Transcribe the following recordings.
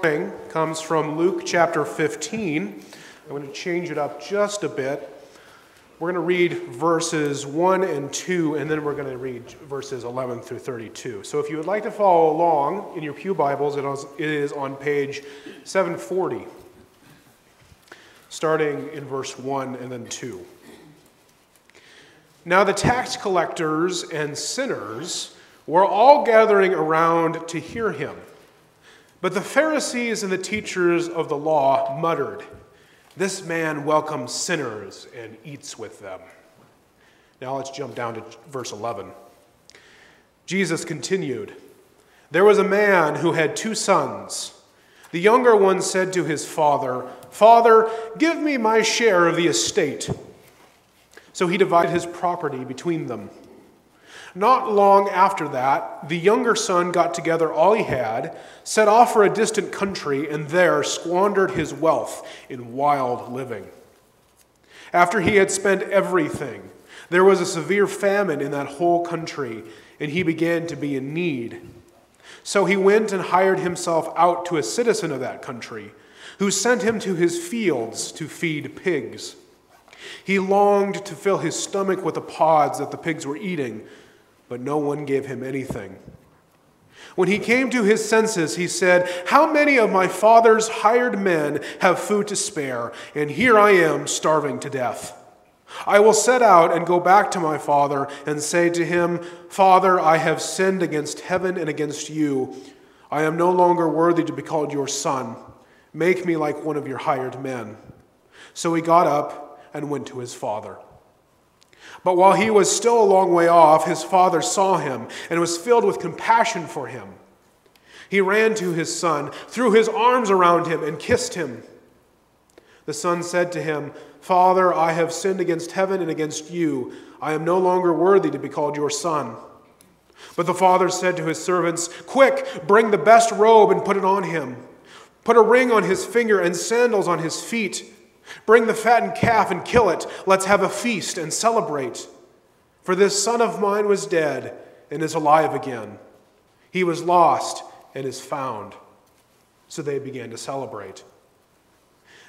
Morning comes from Luke chapter 15. I'm going to change it up just a bit. We're going to read verses 1 and 2, and then we're going to read verses 11 through 32. So if you would like to follow along in your pew Bibles, it is on page 740, starting in verse 1 and then 2. Now the tax collectors and sinners were all gathering around to hear him. But the Pharisees and the teachers of the law muttered, "This man welcomes sinners and eats with them." Now let's jump down to verse 11. Jesus continued, "There was a man who had 2 sons. The younger one said to his father, 'Father, give me my share of the estate.' So he divided his property between them. Not long after that, the younger son got together all he had, set off for a distant country, and there squandered his wealth in wild living. After he had spent everything, there was a severe famine in that whole country, and he began to be in need. So he went and hired himself out to a citizen of that country, who sent him to his fields to feed pigs. He longed to fill his stomach with the pods that the pigs were eating, but no one gave him anything. When he came to his senses, he said, 'How many of my father's hired men have food to spare, and here I am starving to death? I will set out and go back to my father and say to him, Father, I have sinned against heaven and against you. I am no longer worthy to be called your son. Make me like one of your hired men.' So he got up and went to his father. But while he was still a long way off, his father saw him and was filled with compassion for him. He ran to his son, threw his arms around him, and kissed him. The son said to him, 'Father, I have sinned against heaven and against you. I am no longer worthy to be called your son.' But the father said to his servants, 'Quick, bring the best robe and put it on him. Put a ring on his finger and sandals on his feet. Bring the fattened calf and kill it. Let's have a feast and celebrate. For this son of mine was dead and is alive again. He was lost and is found.' So they began to celebrate.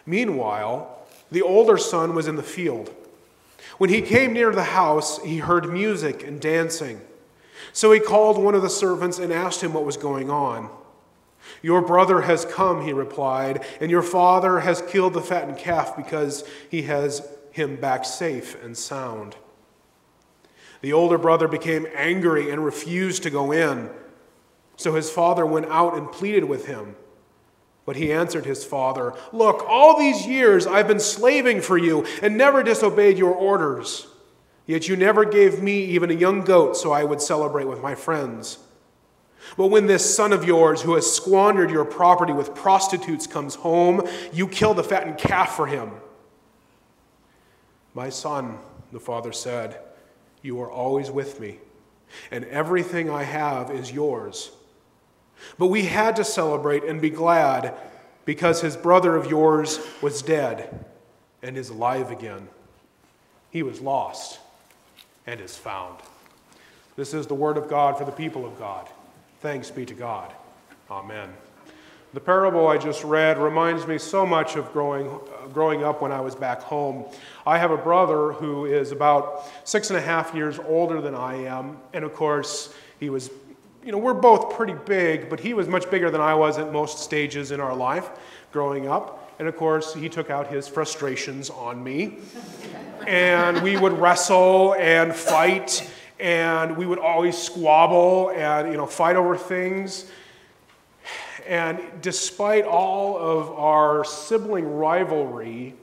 Meanwhile, the older son was in the field. When he came near the house, he heard music and dancing. So he called one of the servants and asked him what was going on. 'Your brother has come,' he replied, 'and your father has killed the fattened calf because he has him back safe and sound.' The older brother became angry and refused to go in. So his father went out and pleaded with him. But he answered his father, 'Look, all these years I've been slaving for you and never disobeyed your orders. Yet you never gave me even a young goat so I would celebrate with my friends. But when this son of yours who has squandered your property with prostitutes comes home, you kill the fattened calf for him.' 'My son,' the father said, 'you are always with me, and everything I have is yours. But we had to celebrate and be glad because his brother of yours was dead and is alive again. He was lost and is found.' This is the word of God for the people of God. Thanks be to God. Amen." The parable I just read reminds me so much of growing up when I was back home. I have a brother who is about 6.5 years older than I am. And of course, he was, we're both pretty big, but he was much bigger than I was at most stages in our life growing up. And of course, he took out his frustrations on me. And we would wrestle and fight. And we would always squabble and, fight over things. And despite all of our sibling rivalry,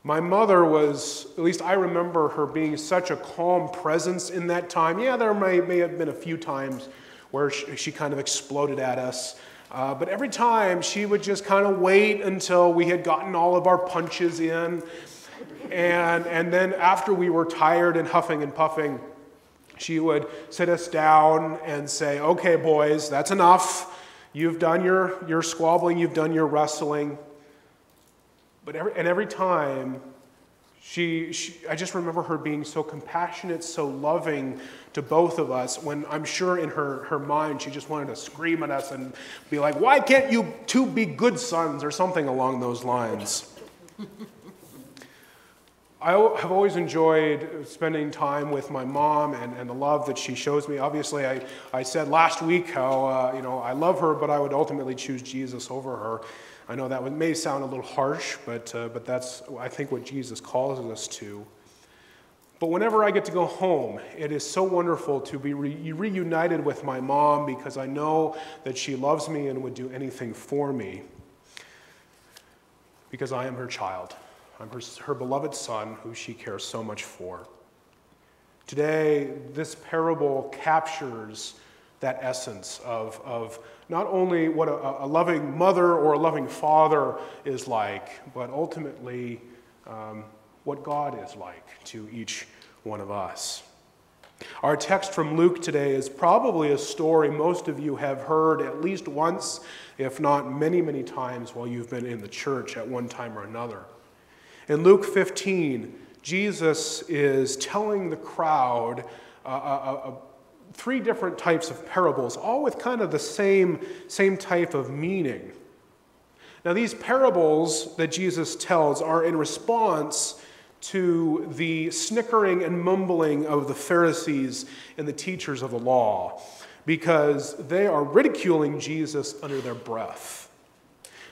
my mother was, at least I remember her being such a calm presence in that time. Yeah, there may have been a few times where she kind of exploded at us. But every time she would just kind of wait until we had gotten all of our punches in. And then after we were tired and huffing and puffing, she would sit us down and say, "Okay, boys, that's enough. You've done your squabbling, you've done your wrestling." But every time, I just remember her being so compassionate, so loving to both of us, when I'm sure in her mind she just wanted to scream at us and be like, why can't you two be good sons, or something along those lines. I have always enjoyed spending time with my mom and the love that she shows me. Obviously, I said last week how I love her, but I would ultimately choose Jesus over her. I know that may sound a little harsh, but that's, I think, what Jesus calls us to. But whenever I get to go home, it is so wonderful to be reunited with my mom, because I know that she loves me and would do anything for me, because I am her child. I'm her beloved son, who she cares so much for. Today, this parable captures that essence of not only what a loving mother or a loving father is like, but ultimately what God is like to each one of us. Our text from Luke today is probably a story most of you have heard at least once, if not many, many times while you've been in the church at one time or another. In Luke 15, Jesus is telling the crowd three different types of parables, all with kind of the same type of meaning. Now, these parables that Jesus tells are in response to the snickering and mumbling of the Pharisees and the teachers of the law, because they are ridiculing Jesus under their breath.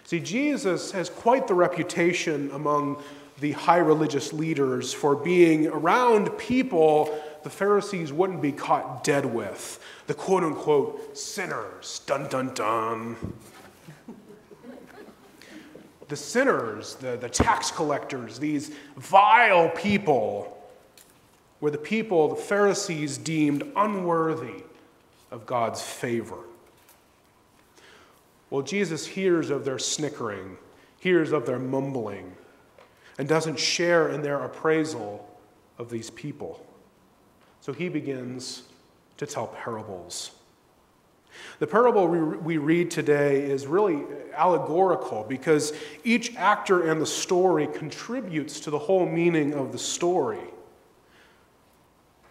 See, Jesus has quite the reputation among the high religious leaders for being around people the Pharisees wouldn't be caught dead with. The quote-unquote sinners. Dun, dun, dun. The sinners, the tax collectors, these vile people, were the people the Pharisees deemed unworthy of God's favor. Well, Jesus hears of their snickering, hears of their mumbling, and doesn't share in their appraisal of these people. So he begins to tell parables. The parable we read today is really allegorical, because each actor in the story contributes to the whole meaning of the story.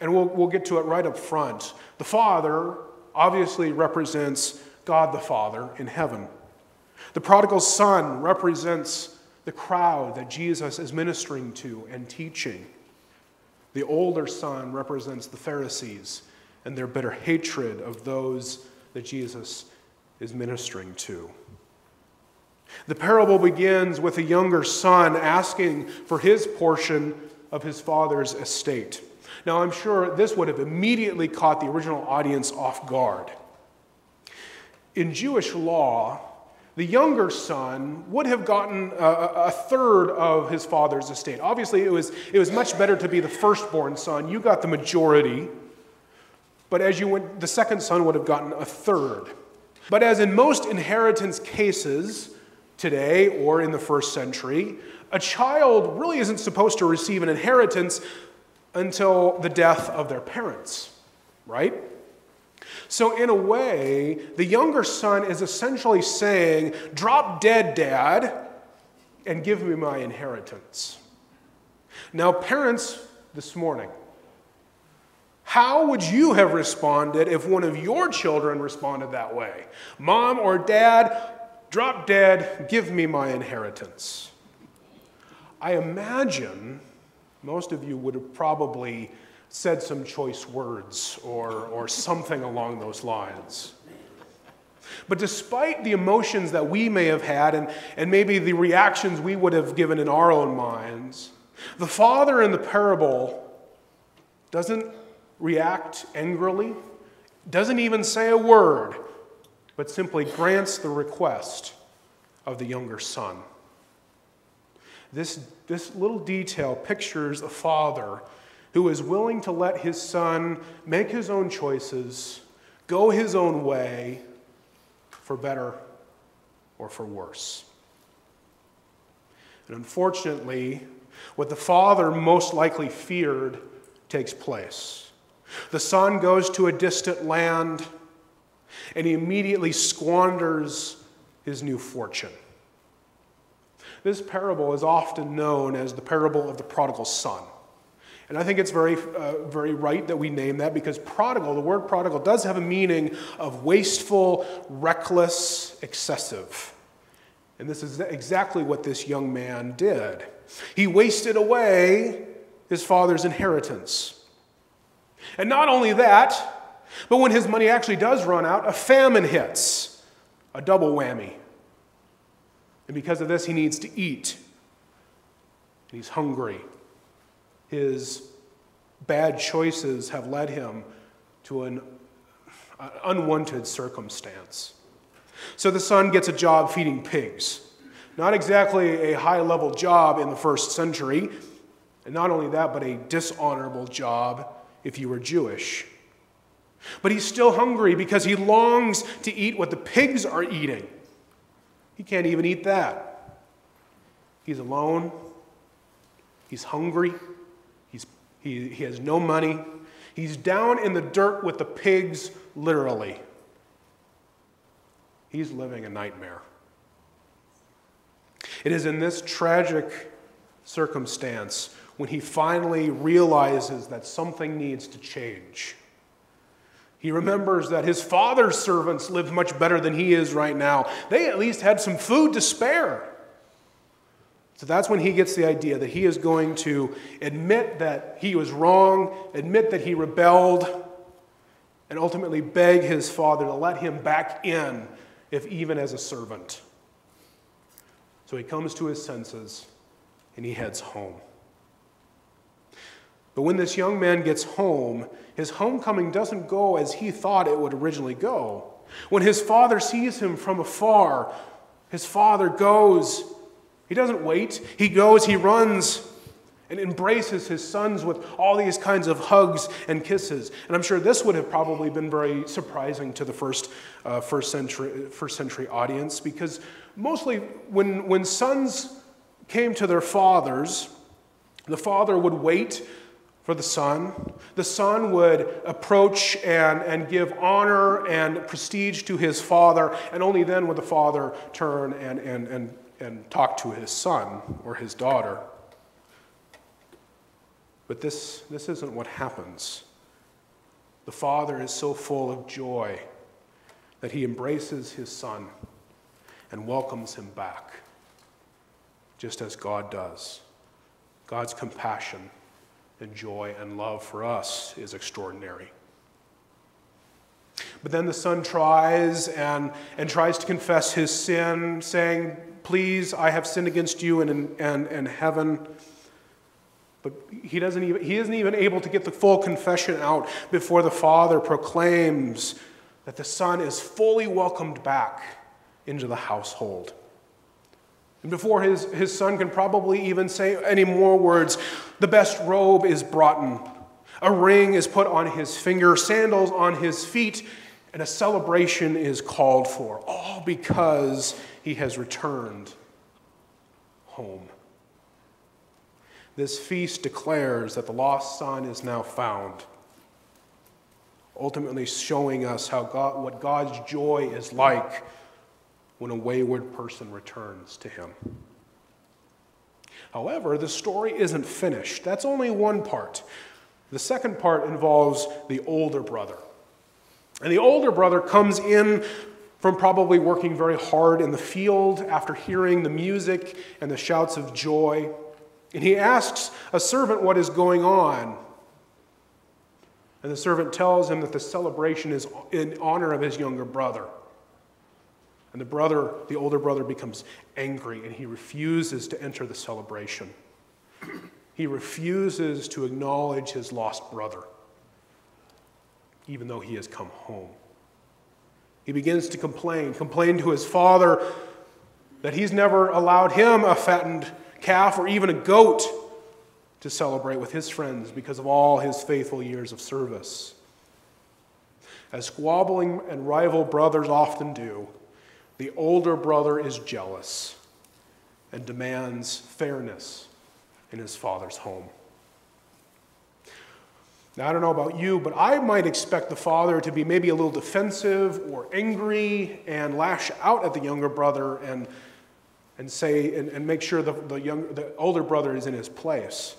And we'll get to it right up front. The Father obviously represents God the Father in heaven. The prodigal son represents the crowd that Jesus is ministering to and teaching. The older son represents the Pharisees and their bitter hatred of those that Jesus is ministering to. The parable begins with a younger son asking for his portion of his father's estate. Now, I'm sure this would have immediately caught the original audience off guard. In Jewish law, the younger son would have gotten a third of his father's estate. Obviously, it was much better to be the firstborn son. You got the majority. But as you went, the second son would have gotten a third. But as in most inheritance cases today or in the first century, a child really isn't supposed to receive an inheritance until the death of their parents, right? So in a way, the younger son is essentially saying, drop dead, Dad, and give me my inheritance. Now, parents, this morning, how would you have responded if one of your children responded that way? Mom or Dad, drop dead, give me my inheritance. I imagine most of you would have probably said some choice words or something along those lines. But despite the emotions that we may have had and maybe the reactions we would have given in our own minds, the father in the parable doesn't react angrily, doesn't even say a word, but simply grants the request of the younger son. This little detail pictures a father who is willing to let his son make his own choices, go his own way, for better or for worse. And unfortunately, what the father most likely feared takes place. The son goes to a distant land, and he immediately squanders his new fortune. This parable is often known as the parable of the prodigal son. And I think it's very right that we name that, because prodigal, the word prodigal, does have a meaning of wasteful, reckless, excessive. And this is exactly what this young man did. He wasted away his father's inheritance. And not only that, but when his money actually does run out, a famine hits, a double whammy. And because of this, he needs to eat. And he's hungry. His bad choices have led him to an unwanted circumstance. So the son gets a job feeding pigs. Not exactly a high-level job in the first century. And not only that, but a dishonorable job if you were Jewish. But he's still hungry because he longs to eat what the pigs are eating. He can't even eat that. He's alone. He's hungry. He has no money. He's down in the dirt with the pigs, literally. He's living a nightmare. It is in this tragic circumstance when he finally realizes that something needs to change. He remembers that his father's servants lived much better than he is right now. They at least had some food to spare. So that's when he gets the idea that he is going to admit that he was wrong, admit that he rebelled, and ultimately beg his father to let him back in, if even as a servant. So he comes to his senses and he heads home. But when this young man gets home, his homecoming doesn't go as he thought it would originally go. When his father sees him from afar, his father goes. He doesn't wait. He goes, he runs, and embraces his sons with all these kinds of hugs and kisses. And I'm sure this would have probably been very surprising to the first century audience, because mostly when sons came to their fathers, the father would wait for the son. The son would approach and give honor and prestige to his father, and only then would the father turn and talk to his son or his daughter. But this isn't what happens. The father is so full of joy that he embraces his son and welcomes him back, just as God does. God's compassion and joy and love for us is extraordinary. But then the son tries to confess his sin, saying, "Please, I have sinned against you and in heaven." But he isn't even able to get the full confession out before the father proclaims that the son is fully welcomed back into the household. And before his son can probably even say any more words, the best robe is brought in. A ring is put on his finger, sandals on his feet, and a celebration is called for, all because he has returned home. This feast declares that the lost son is now found, ultimately showing us what God's joy is like when a wayward person returns to him. However, the story isn't finished. That's only one part. The second part involves the older brother. And the older brother comes in from probably working very hard in the field after hearing the music and the shouts of joy. And he asks a servant what is going on. And the servant tells him that the celebration is in honor of his younger brother. And the older brother becomes angry, and he refuses to enter the celebration. He refuses to acknowledge his lost brother, even though he has come home. He begins to complain to his father that he's never allowed him a fattened calf or even a goat to celebrate with his friends because of all his faithful years of service. As squabbling and rival brothers often do, the older brother is jealous and demands fairness in his father's home. Now, I don't know about you, but I might expect the father to be maybe a little defensive or angry and lash out at the younger brother and and make sure the older brother is in his place.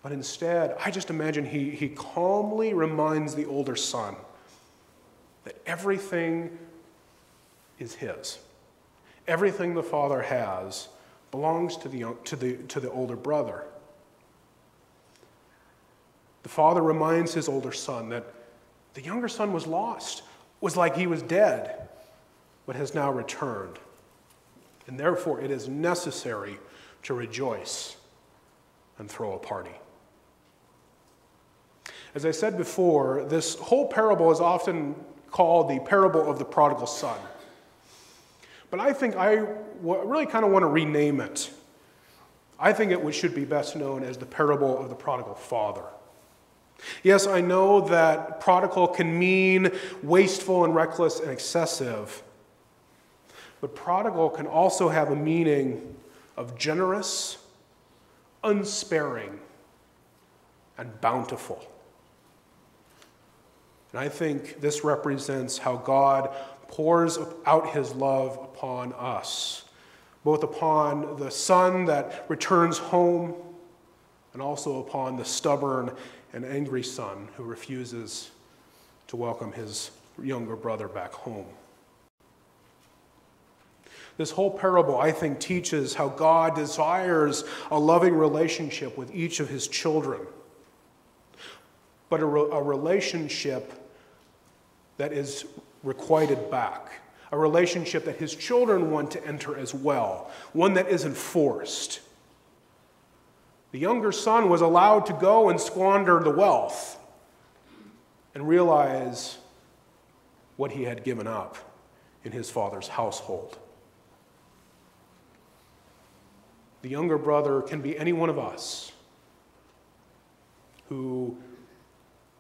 But instead, I just imagine he calmly reminds the older son that everything is his. Everything the father has belongs to the older brother. The father reminds his older son that the younger son was lost, was like he was dead, but has now returned. And therefore, it is necessary to rejoice and throw a party. As I said before, this whole parable is often called the parable of the prodigal son. But I think I really kind of want to rename it. I think it should be best known as the parable of the prodigal father. Yes, I know that prodigal can mean wasteful and reckless and excessive, but prodigal can also have a meaning of generous, unsparing, and bountiful. And I think this represents how God pours out his love upon us, both upon the son that returns home and also upon the stubborn and angry son who refuses to welcome his younger brother back home. This whole parable, I think, teaches how God desires a loving relationship with each of his children, but a relationship that is requited back, a relationship that his children want to enter as well, one that isn't forced. The younger son was allowed to go and squander the wealth and realize what he had given up in his father's household. The younger brother can be any one of us who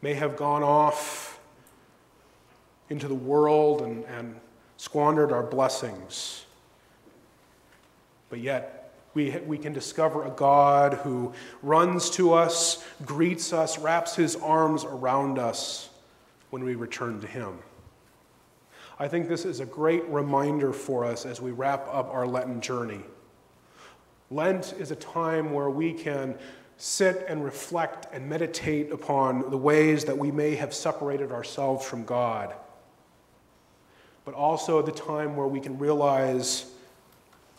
may have gone off into the world and squandered our blessings, but yet we can discover a God who runs to us, greets us, wraps his arms around us when we return to him. I think this is a great reminder for us as we wrap up our Lenten journey. Lent is a time where we can sit and reflect and meditate upon the ways that we may have separated ourselves from God, but also the time where we can realize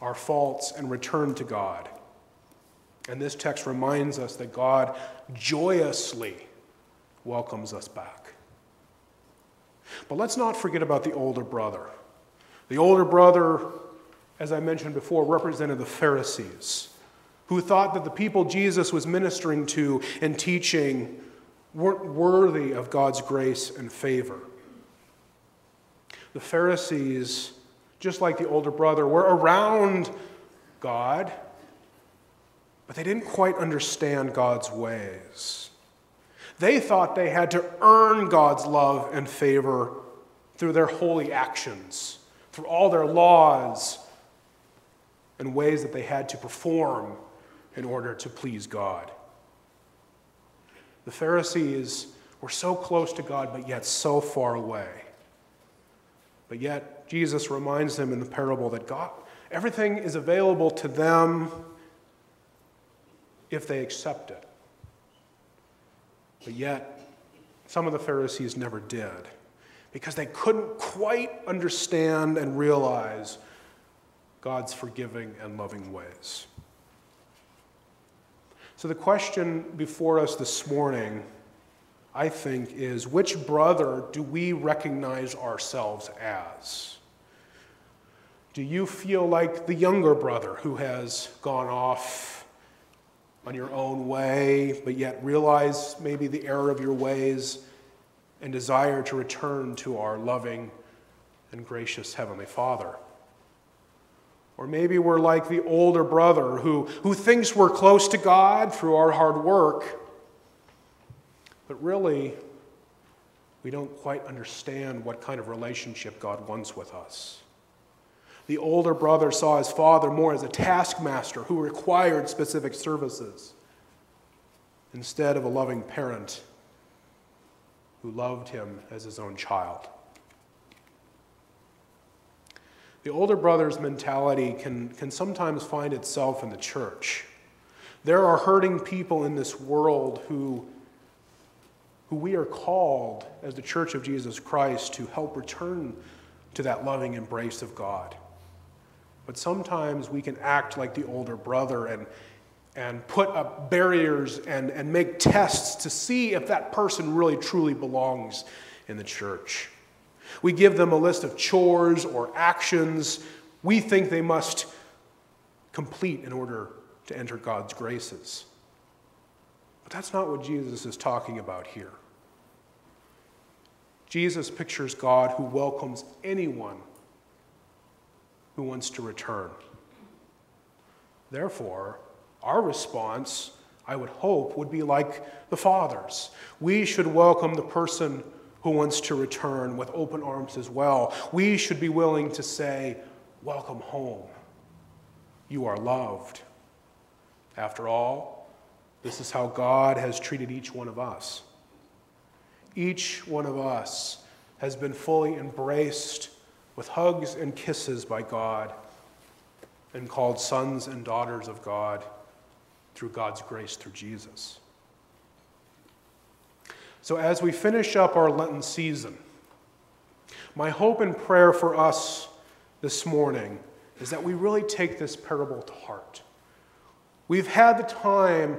our faults and return to God. And this text reminds us that God joyously welcomes us back. But let's not forget about the older brother. The older brother, as I mentioned before, represented the Pharisees, who thought that the people Jesus was ministering to and teaching weren't worthy of God's grace and favor. The Pharisees, just like the older brother, were around God, but they didn't quite understand God's ways. They thought they had to earn God's love and favor through their holy actions, through all their laws and ways that they had to perform in order to please God. The Pharisees were so close to God, but yet so far away. But yet, Jesus reminds them in the parable that God, everything is available to them if they accept it. But yet, some of the Pharisees never did, because they couldn't quite understand and realize God's forgiving and loving ways. So the question before us this morning, I think, is which brother do we recognize ourselves as? Do you feel like the younger brother who has gone off on your own way, but yet realize maybe the error of your ways and desire to return to our loving and gracious Heavenly Father? Or maybe we're like the older brother who thinks we're close to God through our hard work, but really, we don't quite understand what kind of relationship God wants with us. The older brother saw his father more as a taskmaster who required specific services instead of a loving parent who loved him as his own child. The older brother's mentality can sometimes find itself in the church. There are hurting people in this world who we are called as the Church of Jesus Christ to help return to that loving embrace of God. But sometimes we can act like the older brother and put up barriers and make tests to see if that person really truly belongs in the church. We give them a list of chores or actions we think they must complete in order to enter God's graces. But that's not what Jesus is talking about here. Jesus pictures God who welcomes anyone who wants to return. Therefore, our response, I would hope, would be like the Father's. We should welcome the person who wants to return with open arms as well. We should be willing to say, "Welcome home. You are loved." After all, this is how God has treated each one of us. Each one of us has been fully embraced with hugs and kisses by God and called sons and daughters of God through God's grace through Jesus. So as we finish up our Lenten season, my hope and prayer for us this morning is that we really take this parable to heart. We've had the time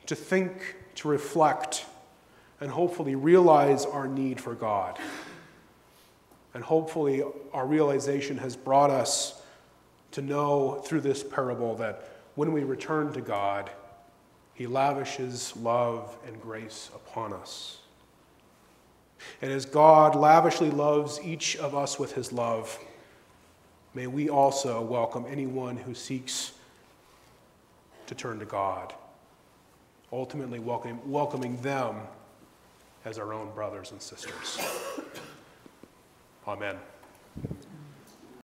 to think, to reflect, and hopefully realize our need for God. And hopefully our realization has brought us to know through this parable that when we return to God, He lavishes love and grace upon us. And as God lavishly loves each of us with His love, may we also welcome anyone who seeks to turn to God, ultimately welcoming them as our own brothers and sisters. Amen.